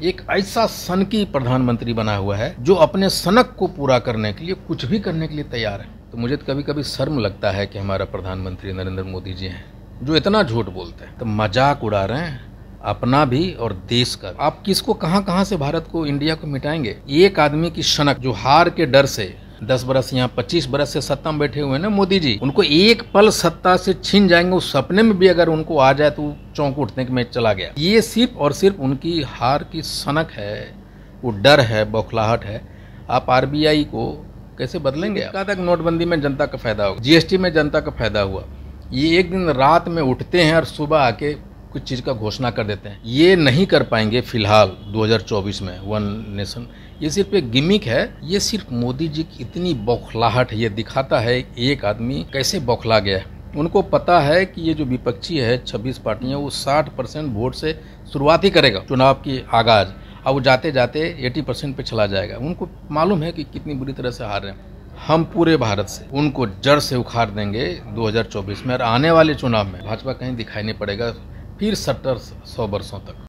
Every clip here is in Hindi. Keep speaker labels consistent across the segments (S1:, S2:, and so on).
S1: एक ऐसा सनकी प्रधानमंत्री बना हुआ है जो अपने सनक को पूरा करने के लिए कुछ भी करने के लिए तैयार है। तो मुझे तो कभी कभी शर्म लगता है कि हमारा प्रधानमंत्री नरेंद्र मोदी जी हैं जो इतना झूठ बोलते हैं। तो मजाक उड़ा रहे हैं अपना भी और देश का। आप किसको कहां से भारत को, इंडिया को मिटाएंगे? एक आदमी की सनक जो हार के डर से 10 बरस यहाँ 25 बरस से सत्ता में बैठे हुए हैं ना मोदी जी, उनको एक पल सत्ता से छीन जाएंगे। उस सपने में भी अगर उनको आ जाए तो चौंक उठने के मैं चला गया। ये सिर्फ और सिर्फ उनकी हार की सनक है, वो डर है, बौखलाहट है। आप आरबीआई को कैसे बदलेंगे? कहा था कि नोटबंदी में जनता का फायदा होगा, जीएसटी में जनता का फायदा हुआ। ये एक दिन रात में उठते हैं और सुबह आके कुछ चीज का घोषणा कर देते हैं। ये नहीं कर पाएंगे फिलहाल 2024 में वन नेशन। ये सिर्फ एक गिमिक है। ये सिर्फ मोदी जी की इतनी बौखलाहट है। ये दिखाता है एक आदमी कैसे बौखला गया है। उनको पता है कि ये जो विपक्षी है 26 पार्टियां, वो 60% वोट से शुरुआत ही करेगा चुनाव की आगाज, अब वो जाते जाते 80% पे चला जाएगा। उनको मालूम है कि कितनी बुरी तरह से हार रहे हैं। हम पूरे भारत से उनको जड़ से उखाड़ देंगे 2024 में, और आने वाले चुनाव में भाजपा कहीं दिखाई नहीं पड़ेगा फिर 70-100 वर्षों तक।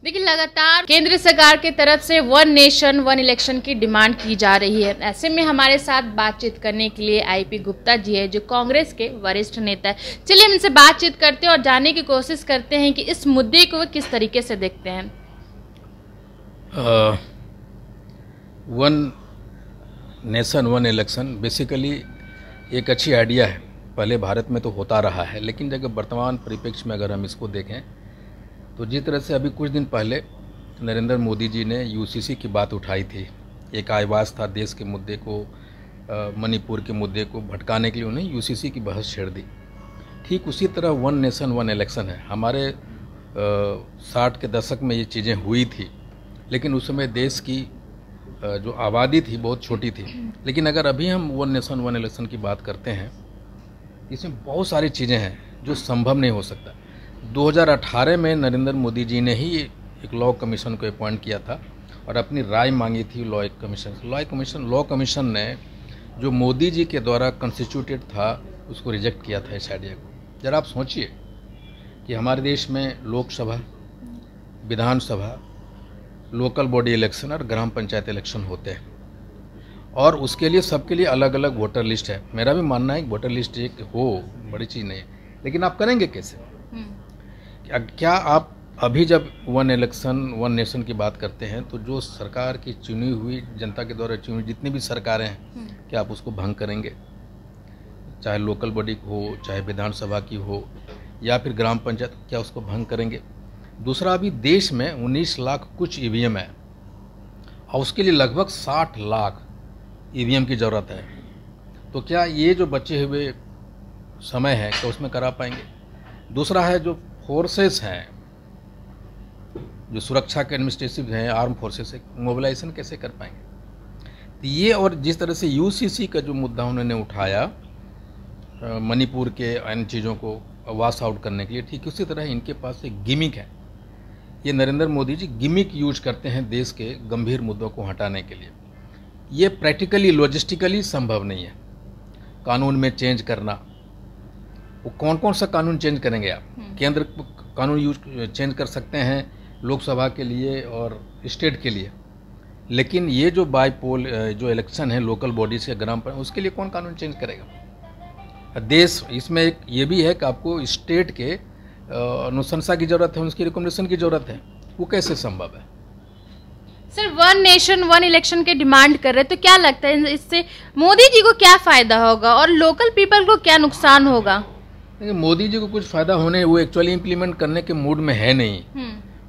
S2: देखिए, लगातार केंद्र सरकार की तरफ से वन नेशन वन इलेक्शन की डिमांड की जा रही है। ऐसे में हमारे साथ बातचीत करने के लिए आईपी गुप्ता जी है जो कांग्रेस के वरिष्ठ नेता है। चलिए हम इनसे बातचीत करते हैं और जानने की कोशिश करते हैं कि इस मुद्दे को वो किस तरीके से देखते हैं।
S1: One nation one election basically एक अच्छी आइडिया है। पहले भारत में तो होता रहा है, लेकिन जब वर्तमान परिप्रेक्ष्य में अगर हम इसको देखें तो जिस तरह से अभी कुछ दिन पहले नरेंद्र मोदी जी ने यूसीसी की बात उठाई थी, एक आवाज़ था देश के मुद्दे को, मणिपुर के मुद्दे को भटकाने के लिए उन्हें यूसीसी की बहस छेड़ दी। ठीक उसी तरह वन नेशन वन इलेक्शन है। हमारे 60 के दशक में ये चीज़ें हुई थी, लेकिन उस समय देश की जो आबादी थी बहुत छोटी थी। लेकिन अगर अभी हम वन नेशन वन इलेक्शन की बात करते हैं, इसमें बहुत सारी चीज़ें हैं जो संभव नहीं हो सकता। 2018 में नरेंद्र मोदी जी ने ही एक लॉ कमीशन को अपॉइंट किया था और अपनी राय मांगी थी लॉ कमीशन ने जो मोदी जी के द्वारा कॉन्स्टिट्यूटेड था उसको रिजेक्ट किया था इस आइडिया को। जरा आप सोचिए कि हमारे देश में लोकसभा, विधानसभा, लोकल बॉडी इलेक्शन और ग्राम पंचायत इलेक्शन होते हैं, और उसके लिए सबके लिए अलग अलग वोटर लिस्ट है। मेरा भी मानना है कि वोटर लिस्ट एक हो बड़ी चीज़ नहीं है, लेकिन आप करेंगे कैसे? क्या आप अभी जब वन इलेक्शन वन नेशन की बात करते हैं तो जो सरकार की चुनी हुई, जनता के द्वारा चुनी हुई जितनी भी सरकारें हैं, क्या आप उसको भंग करेंगे? चाहे लोकल बॉडी हो, चाहे विधानसभा की हो, या फिर ग्राम पंचायत, क्या उसको भंग करेंगे? दूसरा, अभी देश में 19 लाख कुछ ईवीएम है और उसके लिए लगभग 60 लाख ईवीएम की ज़रूरत है। तो क्या ये जो बचे हुए समय है क्या उसमें करा पाएंगे? दूसरा है जो फोर्सेस हैं, जो सुरक्षा के एडमिनिस्ट्रेटिव हैं, आर्म फोर्सेस है, मोबिलाइजेशन कैसे कर पाएंगे? तो ये, और जिस तरह से यूसीसी का जो मुद्दा उन्होंने उठाया मणिपुर के इन चीज़ों को वॉश आउट करने के लिए, ठीक उसी तरह इनके पास एक गिमिक है। ये नरेंद्र मोदी जी गिमिक यूज करते हैं देश के गंभीर मुद्दों को हटाने के लिए। ये प्रैक्टिकली लॉजिस्टिकली संभव नहीं है। कानून में चेंज करना, वो कौन कौन सा कानून चेंज करेंगे आप? केंद्र कानून यूज चेंज कर सकते हैं लोकसभा के लिए और स्टेट के लिए, लेकिन ये जो बाईपोल जो इलेक्शन है लोकल बॉडीज के ग्राम पंचायत, उसके लिए कौन कानून चेंज करेगा? देश इसमें एक ये भी है कि आपको स्टेट के अनुशंसा की ज़रूरत है, उसकी रिकमेंडेशन की ज़रूरत है। वो कैसे संभव है?
S2: Sir, one nation one election के डिमांड कर रहे हैं, तो क्या लगता है इससे मोदी जी को क्या फ़ायदा होगा और लोकल पीपल को क्या नुकसान होगा?
S1: मोदी जी को कुछ फायदा होने, वो एक्चुअली इम्प्लीमेंट करने के मूड में है नहीं।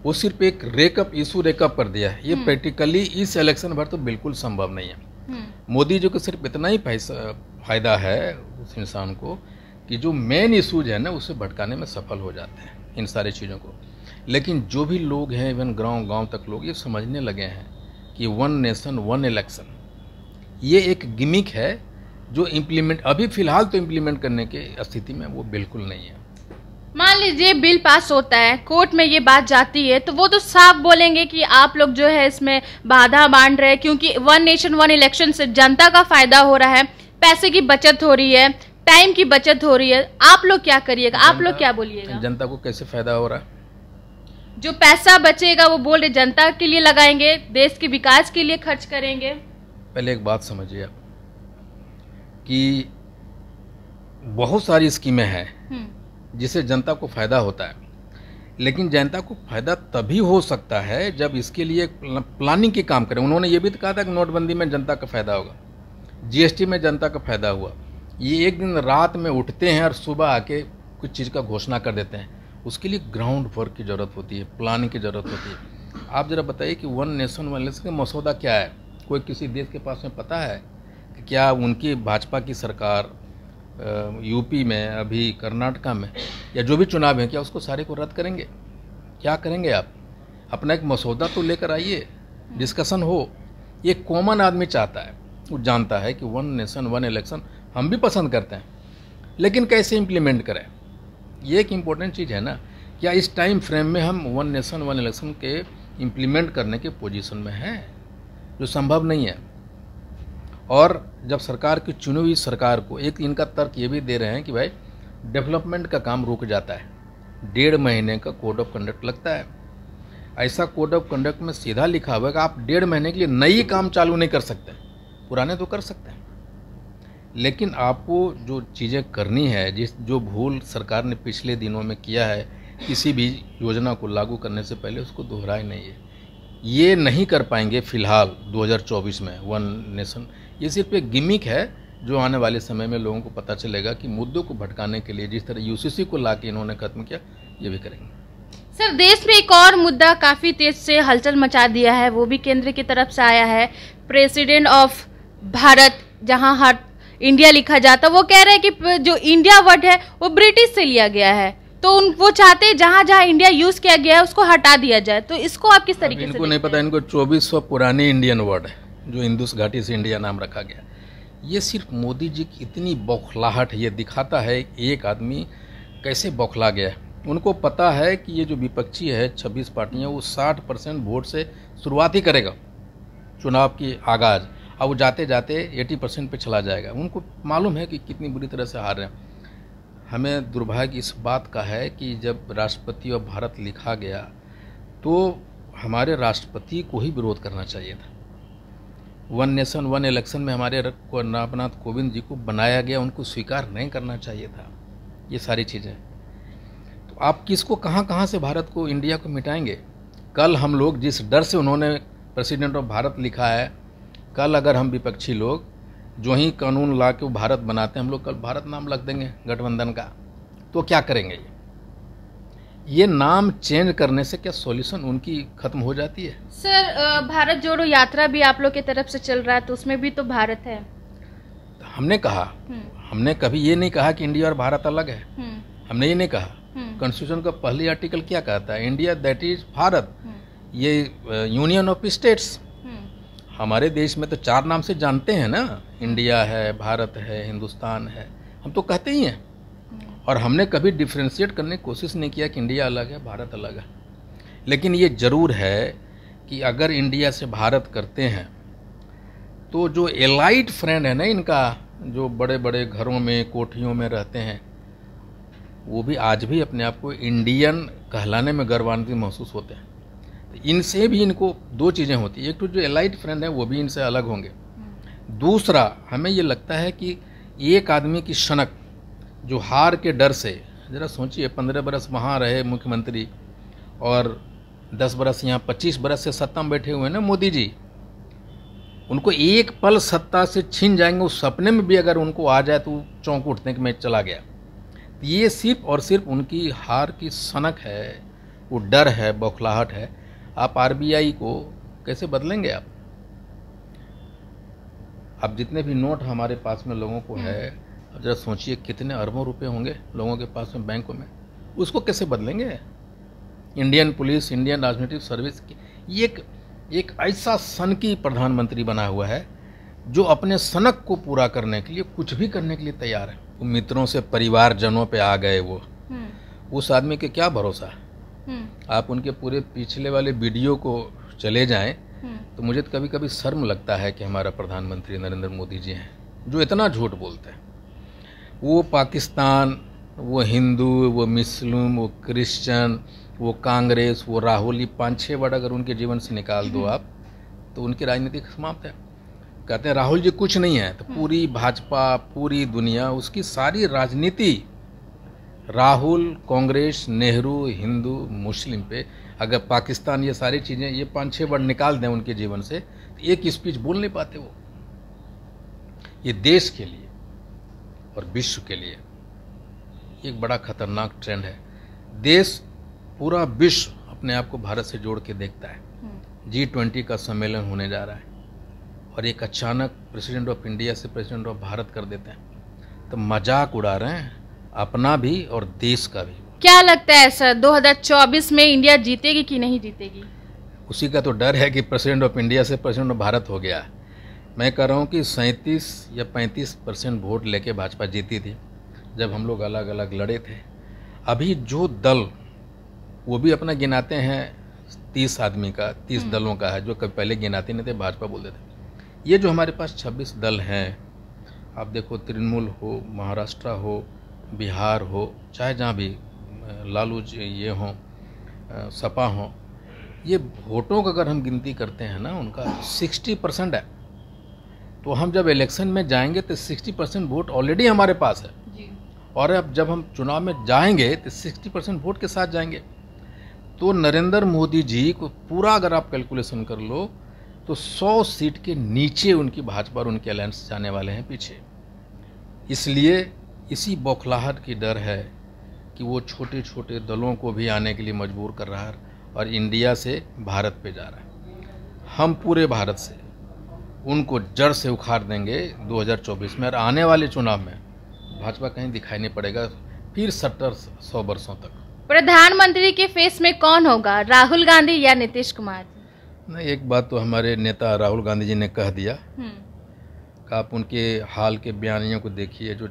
S1: वो सिर्फ एक रेकअप कर दिया है। ये प्रैक्टिकली इस इलेक्शन भर तो बिल्कुल संभव नहीं है। मोदी जी को सिर्फ इतना ही फायदा है उस इंसान को कि जो मेन इशूज है ना उसे भटकाने में सफल हो जाते हैं इन सारी चीज़ों को। लेकिन जो भी लोग हैं, इवन गांव तक लोग ये समझने लगे हैं कि वन नेशन वन इलेक्शन ये एक गिमिक है जो इम्प्लीमेंट, अभी फिलहाल तो इम्प्लीमेंट करने के स्थिति में वो बिल्कुल नहीं है।
S2: मान लीजिए बिल पास होता है, कोर्ट में ये बात जाती है, तो वो तो साफ बोलेंगे कि आप लोग जो है इसमें बाधा बांध रहे हैं, क्योंकि वन नेशन वन इलेक्शन से जनता का फायदा हो रहा है, पैसे की बचत हो रही है, टाइम की बचत हो रही है, आप लोग क्या करिएगा, आप लोग क्या बोलिएगा?
S1: जनता को कैसे फायदा हो रहा है?
S2: जो पैसा बचेगा वो बोल रहे जनता के लिए लगाएंगे, देश के विकास के लिए खर्च करेंगे।
S1: पहले एक बात समझिए आप कि बहुत सारी स्कीमें हैं जिससे जनता को फायदा होता है, लेकिन जनता को फायदा तभी हो सकता है जब इसके लिए प्लानिंग के काम करें। उन्होंने ये भी तो कहा था कि नोटबंदी में जनता का फायदा होगा, जीएसटी में जनता का फायदा हुआ। ये एक दिन रात में उठते हैं और सुबह आके कुछ चीज़ का घोषणा कर देते हैं। उसके लिए ग्राउंड वर्क की ज़रूरत होती है, प्लानिंग की ज़रूरत होती है। आप ज़रा बताइए कि वन नेशन वन इलेक्शन का मसौदा क्या है? कोई किसी देश के पास में पता है कि क्या उनकी भाजपा की सरकार यूपी में, अभी कर्नाटका में, या जो भी चुनाव है, क्या उसको सारे को रद्द करेंगे? क्या करेंगे आप? अपना एक मसौदा तो लेकर आइए, डिस्कशन हो। ये कॉमन आदमी चाहता है, वो जानता है कि वन नेशन वन इलेक्शन हम भी पसंद करते हैं, लेकिन कैसे इम्प्लीमेंट करें, ये एक इम्पोर्टेंट चीज़ है ना। क्या इस टाइम फ्रेम में हम वन नेशन वन इलेक्शन के इम्प्लीमेंट करने के पोजीशन में हैं? जो संभव नहीं है। और जब सरकार की चुनी हुई सरकार को एक इनका तर्क ये भी दे रहे हैं कि भाई डेवलपमेंट का काम रुक जाता है, 1.5 महीने का कोड ऑफ कंडक्ट लगता है। ऐसा कोड ऑफ कंडक्ट में सीधा लिखा हुआ है कि आप 1.5 महीने के लिए नई काम चालू नहीं कर सकते, पुराने तो कर सकते हैं। लेकिन आपको जो चीज़ें करनी है, जो भूल सरकार ने पिछले दिनों में किया है, किसी भी योजना को लागू करने से पहले उसको दोहराए नहीं है। ये नहीं कर पाएंगे फिलहाल 2024 में वन नेशन। ये सिर्फ एक गिमिक है जो आने वाले समय में लोगों को पता चलेगा कि मुद्दों को भटकाने के लिए जिस तरह यूसीसी को लाके इन्होंने खत्म किया, ये भी करेंगे।
S2: सर, देश में एक और मुद्दा काफी तेज से हलचल मचा दिया है, वो भी केंद्र की तरफ से आया है। प्रेसिडेंट ऑफ भारत, जहां हर इंडिया लिखा जाता, वो कह रहे हैं कि जो इंडिया वर्ड है वो ब्रिटिश से लिया गया है, तो वो चाहते हैं जहां जहां इंडिया यूज किया गया है उसको हटा दिया जाए। तो इसको आप किस तरीके से?
S1: इनको नहीं पता, इनको 2400 पुराने इंडियन वर्ड है जो इंदुस घाटी से इंडिया नाम रखा गया। ये सिर्फ मोदी जी की इतनी बौखलाहट है, ये दिखाता है एक आदमी कैसे बौखला गया है। उनको पता है कि ये जो विपक्षी है 26 पार्टियां, वो 60% वोट से शुरुआत ही करेगा चुनाव की आगाज, और वो जाते जाते 80% पे चला जाएगा। उनको मालूम है कि कितनी बुरी तरह से हार रहे हैं। हमें दुर्भाग्य इस बात का है कि जब राष्ट्रपति ऑफ भारत लिखा गया तो हमारे राष्ट्रपति को ही विरोध करना चाहिए था। वन नेशन वन इलेक्शन में हमारे रामनाथ कोविंद जी को बनाया गया, उनको स्वीकार नहीं करना चाहिए था। ये सारी चीज़ें तो आप किसको कहाँ से भारत को, इंडिया को मिटाएंगे? कल हम लोग जिस डर से उन्होंने प्रेसिडेंट ऑफ भारत लिखा है, कल अगर हम विपक्षी लोग जो ही कानून ला के वो भारत बनाते हैं, हम लोग कल भारत नाम रख देंगे गठबंधन का, तो क्या करेंगे? ये नाम चेंज करने से क्या सॉल्यूशन उनकी खत्म हो जाती है?
S2: सर, भारत जोड़ो यात्रा भी आप लोग की तरफ से चल रहा है, तो उसमें भी तो भारत है।
S1: हमने कहा, हमने कभी ये नहीं कहा कि इंडिया और भारत अलग है। हमने ये नहीं कहा। कॉन्स्टिट्यूशन का पहली आर्टिकल क्या कहता है? इंडिया दैट इज भारत, ये यूनियन ऑफ स्टेट्स। हमारे देश में तो 4 नाम से जानते हैं ना, इंडिया है, भारत है, हिंदुस्तान है, हम तो कहते ही हैं। और हमने कभी डिफ्रेंशिएट करने की कोशिश नहीं किया कि इंडिया अलग है, भारत अलग है। लेकिन ये ज़रूर है कि अगर इंडिया से भारत करते हैं तो जो एलाइट फ्रेंड है ना इनका, जो बड़े बड़े घरों में कोठियों में रहते हैं, वो भी आज भी अपने आप को इंडियन कहलाने में गर्वान्वित महसूस होते हैं। इनसे भी इनको 2 चीज़ें होती हैं। एक तो जो एलाइट फ्रेंड है वो भी इनसे अलग होंगे। दूसरा, हमें ये लगता है कि एक आदमी की सनक जो हार के डर से, ज़रा सोचिए 15 बरस वहाँ रहे मुख्यमंत्री और 10 बरस यहाँ, 25 बरस से सत्ता में बैठे हुए हैं ना मोदी जी, उनको एक पल सत्ता से छीन जाएंगे, उस सपने में भी अगर उनको आ जाए तो चौंक उठने कि मैं चला गया। ये सिर्फ और सिर्फ उनकी हार की सनक है, वो डर है, बौखलाहट है। आप आरबीआई को कैसे बदलेंगे? अब जितने भी नोट हमारे पास में लोगों को है, अब जरा सोचिए कितने अरबों रुपए होंगे लोगों के पास में बैंकों में, उसको कैसे बदलेंगे? इंडियन पुलिस, इंडियन राजनीतिक सर्विस की ये एक ऐसा सनकी प्रधानमंत्री बना हुआ है जो अपने सनक को पूरा करने के लिए कुछ भी करने के लिए तैयार है। वो मित्रों से परिवारजनों पे आ गए, वो उस आदमी के क्या भरोसा है? आप उनके पूरे पिछले वाले वीडियो को चले जाएं तो मुझे तो कभी कभी शर्म लगता है कि हमारा प्रधानमंत्री नरेंद्र मोदी जी हैं जो इतना झूठ बोलते हैं। वो पाकिस्तान, वो हिंदू, वो मुस्लिम, वो क्रिश्चियन, वो कांग्रेस, वो राहुल, 5-6 वर्ड अगर उनके जीवन से निकाल दो आप तो उनकी राजनीति समाप्त है। कहते हैं राहुल जी कुछ नहीं है, तो पूरी भाजपा, पूरी दुनिया, उसकी सारी राजनीति राहुल, कांग्रेस, नेहरू, हिंदू, मुस्लिम पे, अगर पाकिस्तान, ये सारी चीज़ें, ये 5-6 वर्ड निकाल दें उनके जीवन से, तो एक स्पीच बोल नहीं पाते वो। ये देश के लिए और विश्व के लिए एक बड़ा खतरनाक ट्रेंड है। देश, पूरा विश्व अपने आप को भारत से जोड़ के देखता है। G20 का सम्मेलन होने जा रहा है और एक अचानक प्रेसिडेंट ऑफ इंडिया से प्रेसिडेंट ऑफ भारत कर देते हैं, तो मजाक उड़ा रहे हैं अपना भी और देश का भी।
S2: क्या लगता है सर, 2024 में इंडिया जीतेगी कि नहीं जीतेगी?
S1: उसी का तो डर है कि प्रेसिडेंट ऑफ इंडिया से प्रेसिडेंट ऑफ भारत हो गया। मैं कह रहा हूँ कि 37 या 35% वोट लेके भाजपा जीती थी जब हम लोग अलग अलग लड़े थे। अभी जो दल, वो भी अपना गिनाते हैं 30 आदमी का, 30 दलों का है, जो कभी पहले गिनाते नहीं थे, भाजपा बोलते थे। ये जो हमारे पास 26 दल हैं, आप देखो, तृणमूल हो, महाराष्ट्र हो, बिहार हो, चाहे जहाँ भी लालू ये हों, सपा हों, ये वोटों का अगर हम गिनती करते हैं ना, उनका 60% है। तो हम जब इलेक्शन में जाएंगे तो 60% वोट ऑलरेडी हमारे पास है जी। और अब जब हम चुनाव में जाएंगे तो 60% वोट के साथ जाएंगे। तो नरेंद्र मोदी जी को पूरा अगर आप कैलकुलेशन कर लो तो 100 सीट के नीचे उनकी भाजपा और उनके अलायंस जाने वाले हैं पीछे। इसलिए इसी बौखलाहट की डर है कि वो छोटे छोटे दलों को भी आने के लिए मजबूर कर रहा है और इंडिया से भारत पे जा रहा है। हम पूरे भारत से उनको जड़ से उखाड़ देंगे 2024 में, और आने वाले चुनाव में भाजपा कहीं दिखाई नहीं पड़ेगा फिर 70-100 वर्षों तक।
S2: प्रधानमंत्री के फेस में कौन होगा, राहुल गांधी या नीतीश कुमार?
S1: नहीं, एक बात तो हमारे नेता राहुल गांधी जी ने कह दिया कि आप उनके हाल के बयानियों को देखिए, जो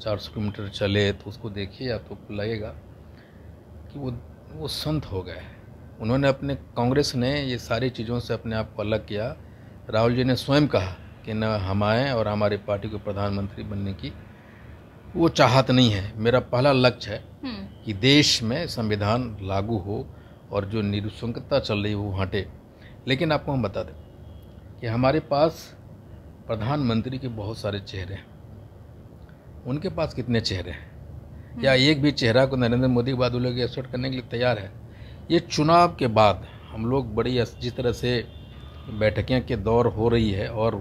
S1: 400 किलोमीटर चले तो उसको देखिए, आपको तो लगेगा कि वो संत हो गए। उन्होंने अपने, कांग्रेस ने ये सारी चीज़ों से अपने आप को अलग किया। राहुल जी ने स्वयं कहा कि न हमारे और हमारी पार्टी को प्रधानमंत्री बनने की वो चाहत नहीं है। मेरा पहला लक्ष्य है कि देश में संविधान लागू हो और जो निरंकुशता चल रही है वो हटे। लेकिन आपको हम बता दें कि हमारे पास प्रधानमंत्री के बहुत सारे चेहरे हैं, उनके पास कितने चेहरे हैं? या एक भी चेहरा को नरेंद्र मोदी के बाद वो लोग एक्सेप्ट करने के लिए तैयार है? ये चुनाव के बाद हम लोग बड़ी, जिस तरह से बैठकें के दौर हो रही है और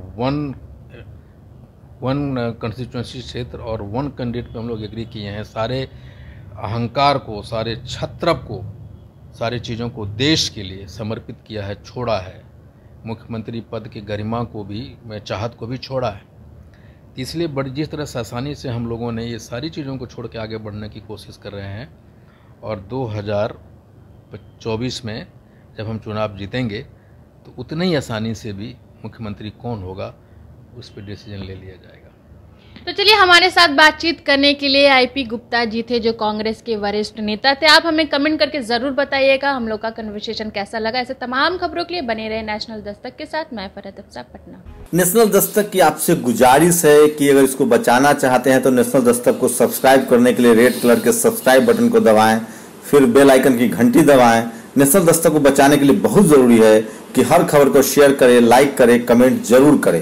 S1: वन कंस्टिट्यूंसी क्षेत्र और 1 कैंडिडेट पे हम लोग एग्री किए हैं, सारे अहंकार को, सारे छत्रप को, सारी चीज़ों को देश के लिए समर्पित किया है, छोड़ा है। मुख्यमंत्री पद की गरिमा को भी, चाहत को भी छोड़ा है। इसलिए बड़ी, जिस तरह से आसानी से हम लोगों ने ये सारी चीज़ों को छोड़ के आगे बढ़ने की कोशिश कर रहे हैं, और 2024 में जब हम चुनाव जीतेंगे तो उतनी ही आसानी से भी मुख्यमंत्री कौन होगा उस पर डिसीजन ले लिया जाएगा।
S2: तो चलिए, हमारे साथ बातचीत करने के लिए आईपी गुप्ता जी थे, जो कांग्रेस के वरिष्ठ नेता थे। आप हमें कमेंट करके जरूर बताइएगा हम लोग का कन्वर्सेशन कैसा लगा। ऐसे तमाम खबरों के लिए बने रहे नेशनल दस्तक के साथ। मैं फरहत अफसा, पटना।
S3: नेशनल दस्तक की आपसे गुजारिश है कि अगर इसको बचाना चाहते हैं तो नेशनल दस्तक को सब्सक्राइब करने के लिए रेड कलर के सब्सक्राइब बटन को दबाएं, फिर बेल आइकन की घंटी दबाएं। नेशनल दस्तक को बचाने के लिए बहुत जरूरी है कि हर खबर को शेयर करें, लाइक करें, कमेंट जरूर करें।